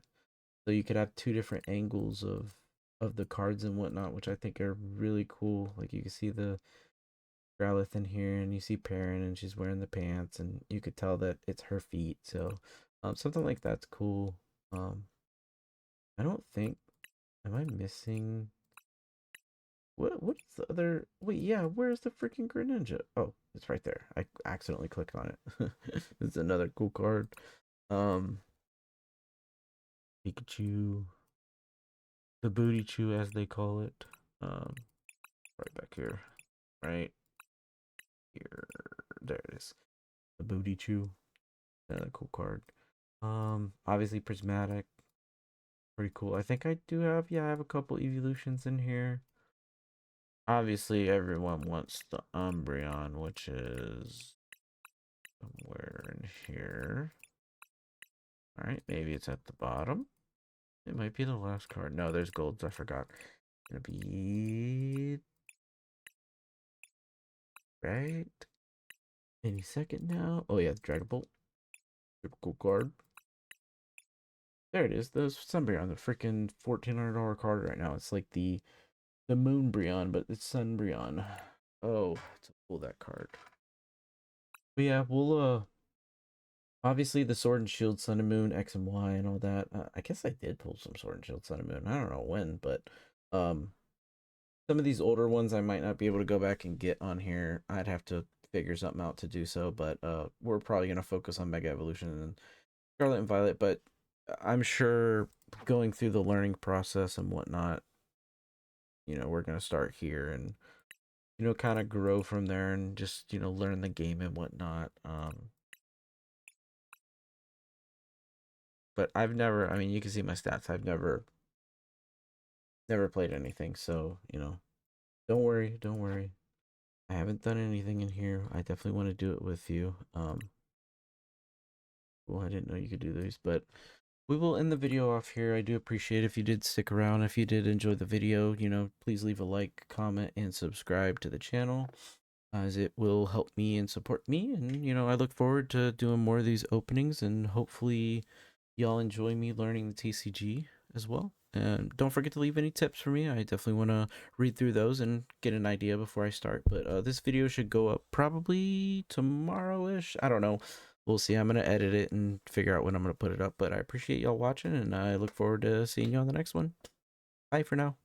So you could have two different angles of the cards and whatnot, which I think are really cool. Like you can see the Growlithe in here, and you see Perrin, and she's wearing the pants, and you could tell that it's her feet. So, something like that's cool. I don't think. Am I missing? What's the other? Wait, yeah, where's the freaking Greninja? Oh, it's right there. I accidentally clicked on it. It's another cool card. Um, Pikachu, the Booty Chew as they call it. Right back here, right here. There it is. The Booty Chew. Another cool card. Obviously prismatic. Pretty cool. I think I do have, yeah, I have a couple evolutions in here. Obviously, everyone wants the Umbreon, which is somewhere in here. All right, maybe it's at the bottom. It might be the last card. No, there's golds. I forgot. Gonna be right any second now. Oh yeah, the Dragon Bolt. Super cool card. There it is. The Sunbreon, the freaking $1,400 card right now. It's like the Moonbreon, but it's Sunbreon. Oh, to pull that card. But yeah, we'll obviously the Sword and Shield, Sun and Moon, X and Y, and all that. I guess I did pull some Sword and Shield, Sun and Moon. I don't know when, but um, some of these older ones I might not be able to go back and get on here. I'd have to figure something out to do so. But we're probably gonna focus on Mega Evolution and Scarlet and Violet. But I'm sure going through the learning process and whatnot, we're gonna start here and kind of grow from there and just learn the game and whatnot. But I've never, I mean, you can see my stats. I've never played anything, so don't worry, don't worry. I haven't done anything in here. I definitely want to do it with you. Well, I didn't know you could do these, but we will end the video off here. I do appreciate if you did stick around. If you did enjoy the video, please leave a like, comment, and subscribe to the channel, as it will help me and support me. And I look forward to doing more of these openings, and hopefully y'all enjoy me learning the TCG as well. And don't forget to leave any tips for me. I definitely want to read through those and get an idea before I start. But this video should go up probably tomorrow-ish. I don't know. We'll see. I'm going to edit it and figure out when I'm going to put it up. But I appreciate y'all watching, and I look forward to seeing you on the next one. Bye for now.